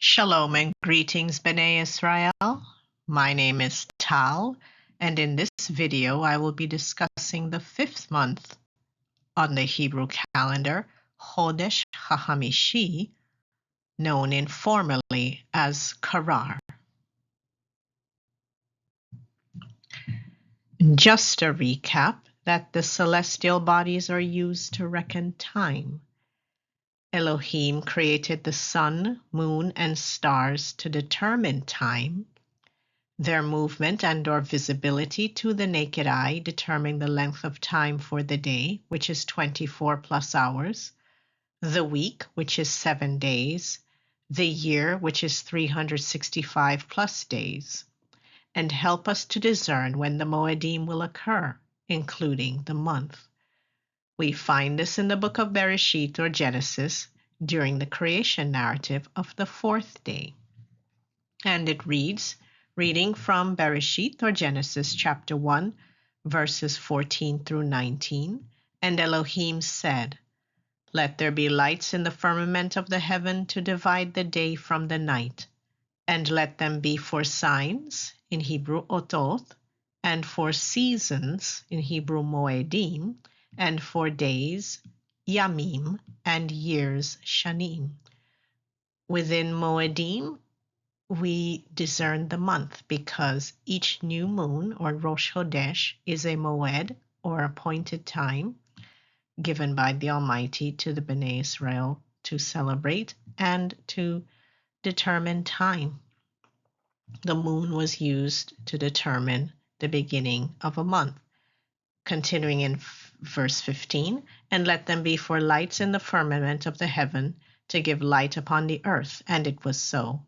Shalom and greetings, Bnei Yisrael. My name is Tal, and in this video I will be discussing the fifth month on the Hebrew calendar, Chodesh HaChamishi, known informally as Karar. Just a recap that the celestial bodies are used to reckon time. Elohim created the sun, moon, and stars to determine time. Their movement and/or visibility to the naked eye determine the length of time for the day, which is 24 plus hours, the week, which is 7 days, the year, which is 365 plus days, and help us to discern when the Moedim will occur, including the month. We find this in the book of Bereshit or Genesis during the creation narrative of the fourth day. And it reads, reading from Bereshit or Genesis chapter 1, verses 14 through 19, and Elohim said, "Let there be lights in the firmament of the heaven to divide the day from the night, and let them be for signs, in Hebrew otot, and for seasons, in Hebrew moedim, and for days, yamim, and years, shanim." Within moedim, we discern the month because each new moon or Rosh Chodesh is a moed or appointed time given by the Almighty to the Bnei Yisrael to celebrate and to determine time. The moon was used to determine the beginning of a month. Continuing in verse 15, and let them be for lights in the firmament of the heaven to give light upon the earth, and it was so.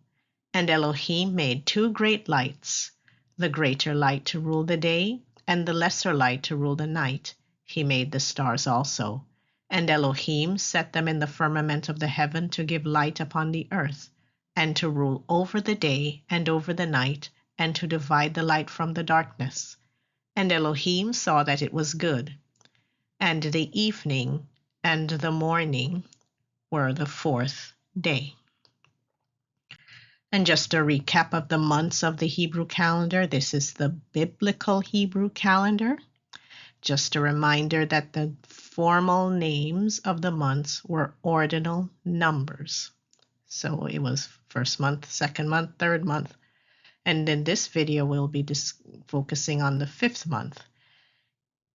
And Elohim made two great lights, the greater light to rule the day, and the lesser light to rule the night. He made the stars also. And Elohim set them in the firmament of the heaven to give light upon the earth, and to rule over the day and over the night, and to divide the light from the darkness. And Elohim saw that it was good. And the evening and the morning were the fourth day. And just a recap of the months of the Hebrew calendar. This is the biblical Hebrew calendar. Just a reminder that the formal names of the months were ordinal numbers. So it was first month, second month, third month. And in this video, we'll be focusing on the fifth month.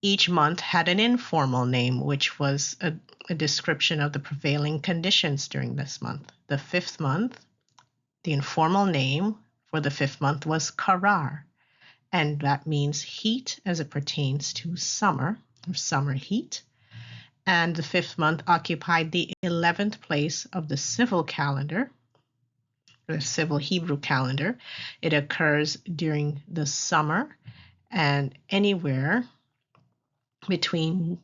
Each month had an informal name, which was a description of the prevailing conditions during this month. The fifth month, the informal name for the fifth month was Karar, and that means heat as it pertains to summer or summer heat. And the fifth month occupied the 11th place of the civil calendar, the civil Hebrew calendar. It occurs during the summer and anywhere between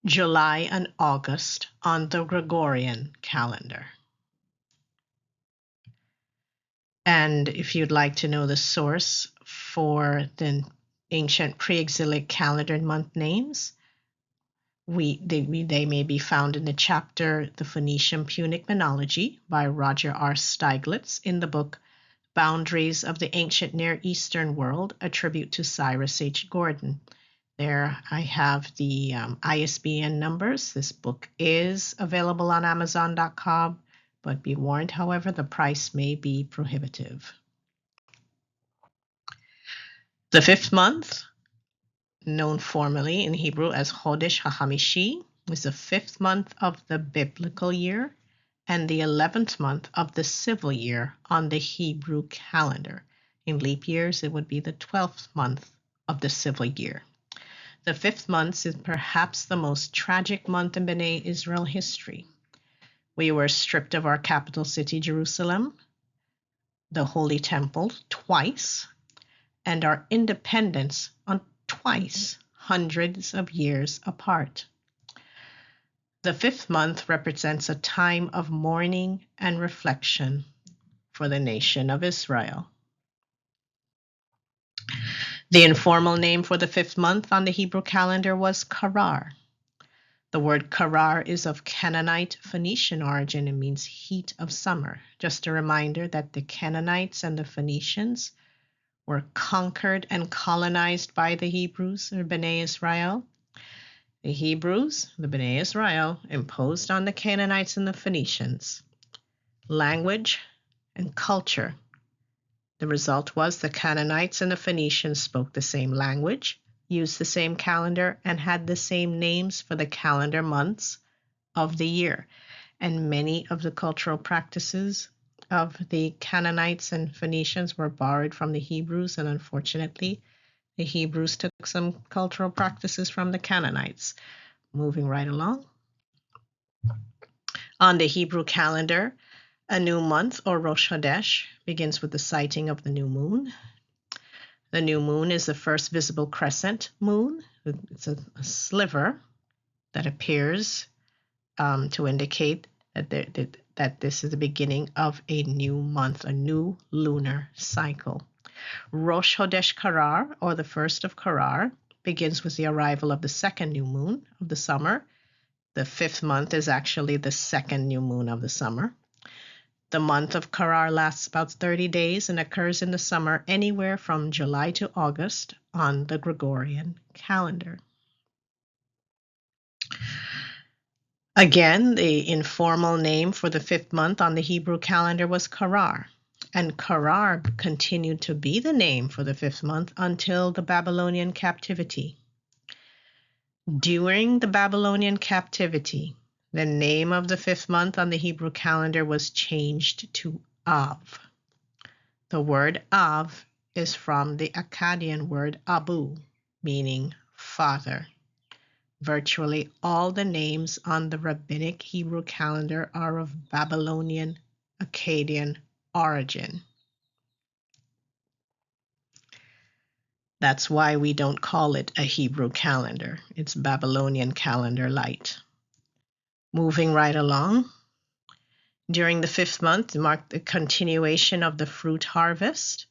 July and August on the Gregorian calendar. And if you'd like to know the source for the ancient pre-exilic calendar and month names, they may be found in the chapter The Phoenician Punic Monology by Roger R. Stieglitz in the book Boundaries of the Ancient Near Eastern World, a tribute to Cyrus H. Gordon. There I have the ISBN numbers. This book is available on Amazon.com, but be warned, however, the price may be prohibitive. The fifth month, known formally in Hebrew as Chodesh HaChamishi, is the fifth month of the biblical year and the 11th month of the civil year on the Hebrew calendar. In leap years, it would be the 12th month of the civil year. The fifth month is perhaps the most tragic month in Bnei Israel history. We were stripped of our capital city, Jerusalem, the Holy Temple, twice, and our independence on twice, hundreds of years apart. The fifth month represents a time of mourning and reflection for the nation of Israel. The informal name for the fifth month on the Hebrew calendar was Karar. The word Karar is of Canaanite Phoenician origin and means heat of summer. Just a reminder that the Canaanites and the Phoenicians were conquered and colonized by the Hebrews, or Bnei Yisrael. The Hebrews, the Bnei Yisrael, imposed on the Canaanites and the Phoenicians language and culture. The result was the Canaanites and the Phoenicians spoke the same language, used the same calendar, and had the same names for the calendar months of the year. And many of the cultural practices of the Canaanites and Phoenicians were borrowed from the Hebrews, and unfortunately, the Hebrews took some cultural practices from the Canaanites. Moving right along. On the Hebrew calendar, a new month, or Rosh Chodesh, begins with the sighting of the new moon. The new moon is the first visible crescent moon. It's a sliver that appears to indicate that this is the beginning of a new month, a new lunar cycle. Rosh Chodesh Karar, or the first of Karar, begins with the arrival of the second new moon of the summer. The fifth month is actually the second new moon of the summer. The month of Karar lasts about 30 days and occurs in the summer anywhere from July to August on the Gregorian calendar. Again, the informal name for the fifth month on the Hebrew calendar was Karar, and Karar continued to be the name for the fifth month until the Babylonian captivity. During the Babylonian captivity, the name of the fifth month on the Hebrew calendar was changed to Av. The word Av is from the Akkadian word Abu, meaning father. Virtually all the names on the rabbinic Hebrew calendar are of Babylonian, Akkadian origin. That's why we don't call it a Hebrew calendar. It's Babylonian calendar light. Moving right along. During the fifth month marked the continuation of the fruit harvest.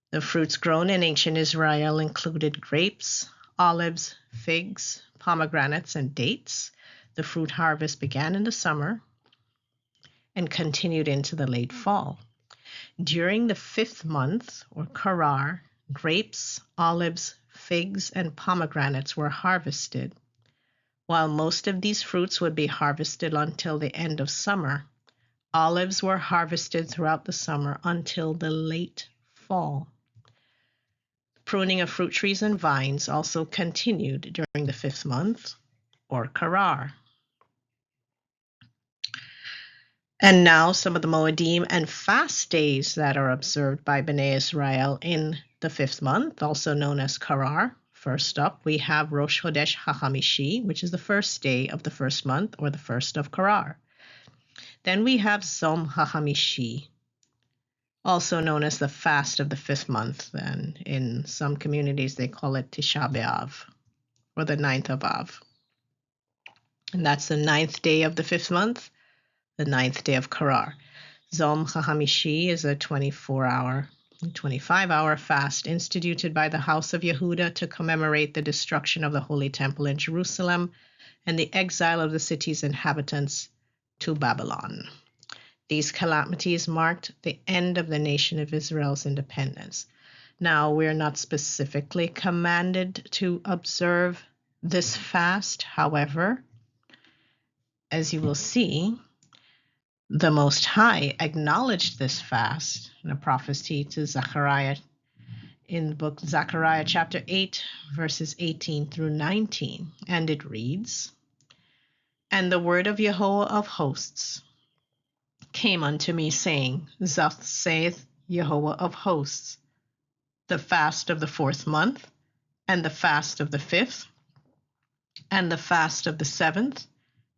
The fruits grown in ancient Israel included grapes, olives, figs, pomegranates, and dates. The fruit harvest began in the summer and continued into the late fall. During the fifth month, or Karar, grapes, olives, figs, and pomegranates were harvested. While most of these fruits would be harvested until the end of summer, olives were harvested throughout the summer until the late fall. Pruning of fruit trees and vines also continued during the fifth month, or Karar. And now some of the Moedim and fast days that are observed by Bnei Yisrael in the fifth month, also known as Karar. First up, we have Rosh Chodesh HaChamishi, which is the first day of the first month, or the first of Karar. Then we have Zom HaChamishi, also known as the fast of the fifth month. And in some communities, they call it Tisha B'Av, or the 9th of Av. And that's the 9th day of the fifth month, the 9th day of Karar. Zom HaChamishi is a 25-hour fast instituted by the house of Yehuda to commemorate the destruction of the Holy Temple in Jerusalem and the exile of the city's inhabitants to Babylon. These calamities marked the end of the nation of Israel's independence. Now, we're not specifically commanded to observe this fast. However, as you will see, the Most High acknowledged this fast in a prophecy to Zechariah in the book Zechariah chapter 8, verses 18 through 19. And it reads, "And the word of Yehovah of hosts came unto me, saying, Thus saith Yehovah of hosts, the fast of the fourth month, and the fast of the fifth, and the fast of the seventh,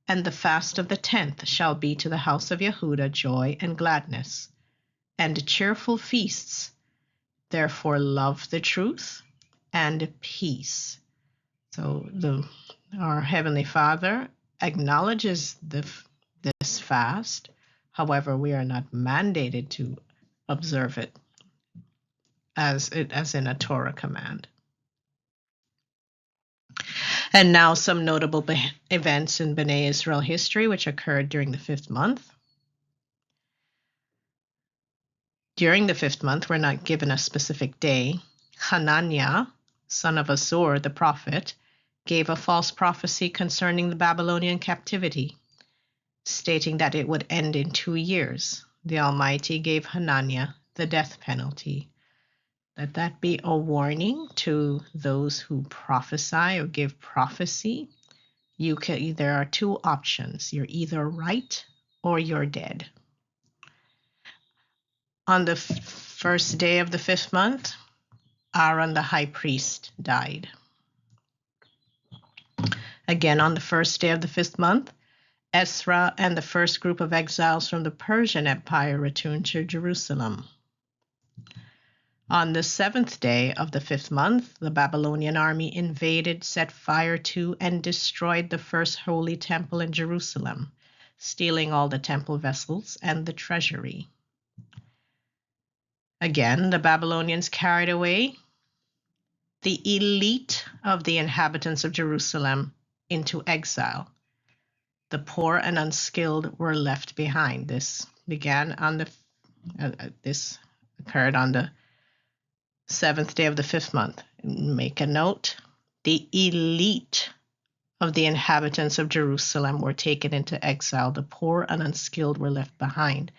and the fast of the 10th shall be to the house of Yehuda joy and gladness, and cheerful feasts. Therefore love the truth and peace." So our Heavenly Father acknowledges this fast. However, we are not mandated to observe it as in a Torah command. And now some notable events in Bnei Israel history which occurred during the 5th month. During the 5th month, we're not given a specific day. Hananiah, son of Azor, the prophet, gave a false prophecy concerning the Babylonian captivity, stating that it would end in 2 years. The Almighty gave Hananiah the death penalty. Let that be a warning to those who prophesy or give prophecy. There are 2 options. You're either right or you're dead. On the first day of the 5th month, Aaron the high priest died. Again, on the first day of the 5th month, Ezra and the first group of exiles from the Persian Empire returned to Jerusalem. On the 7th day of the 5th month, the Babylonian army invaded, set fire to, and destroyed the first holy temple in Jerusalem, stealing all the temple vessels and the treasury. Again, the Babylonians carried away the elite of the inhabitants of Jerusalem into exile. The poor and unskilled were left behind. This occurred on the 7th day of the 5th month. Make a note. The elite of the inhabitants of Jerusalem were taken into exile. The poor and unskilled were left behind.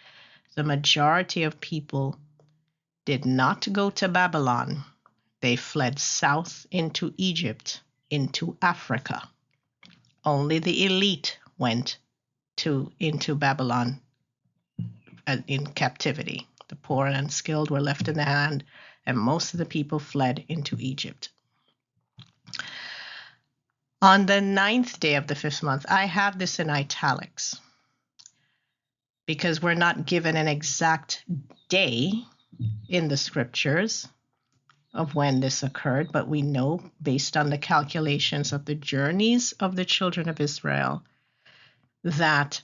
The majority of people did not go to Babylon. They fled south into Egypt, into Africa. Only the elite went into Babylon in captivity. The poor and unskilled were left in the hand, and most of the people fled into Egypt. On the 9th day of the 5th month, I have this in italics because we're not given an exact day in the scriptures of when this occurred, but we know based on the calculations of the journeys of the children of Israel that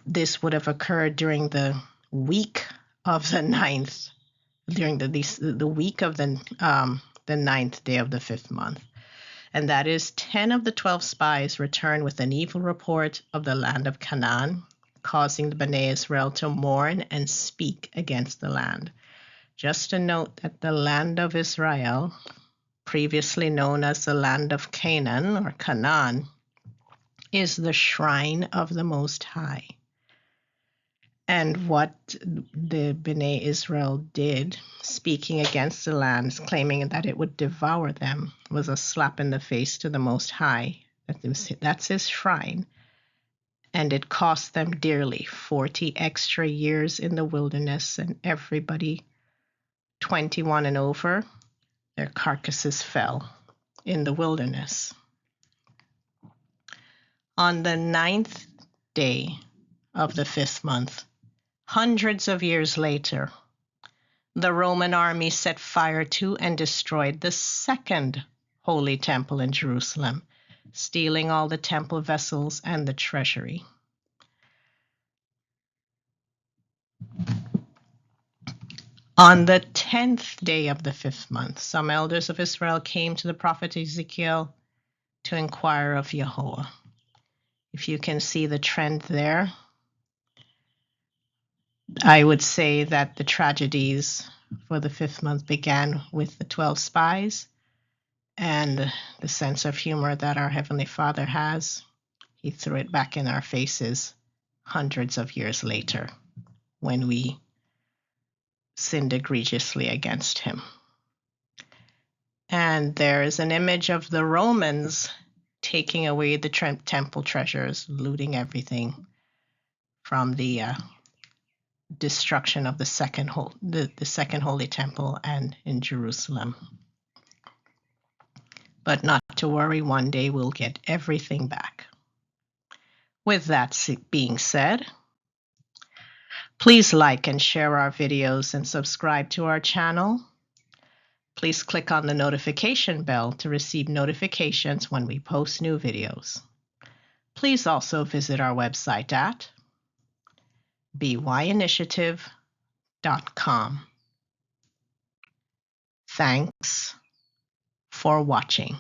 this would have occurred during the week of the 9th, during the week of the 9th day of the 5th month. And that is 10 of the 12 spies returned with an evil report of the land of Canaan, causing the Bnei Israel to mourn and speak against the land. Just a note that the land of Israel, previously known as the land of Canaan or Canaan, is the shrine of the Most High. And what the Bnei Israel did, speaking against the land, claiming that it would devour them, was a slap in the face to the Most High. That's his shrine. And it cost them dearly, 40 extra years in the wilderness, and everybody 21 and over, their carcasses fell in the wilderness. On the 9th day of the 5th month, hundreds of years later, the Roman army set fire to and destroyed the second holy temple in Jerusalem, stealing all the temple vessels and the treasury. On the 10th day of the 5th month, some elders of Israel came to the prophet Ezekiel to inquire of Yahweh. If you can see the trend there, I would say that the tragedies for the 5th month began with the 12 spies and the sense of humor that our Heavenly Father has. He threw it back in our faces hundreds of years later when we sinned egregiously against him. And there is an image of the Romans taking away the temple treasures, looting everything from the destruction of the second holy temple and in Jerusalem. But not to worry, one day we'll get everything back. With that being said, please like and share our videos and subscribe to our channel. Please click on the notification bell to receive notifications when we post new videos. Please also visit our website at byinitiative.com. Thanks for watching.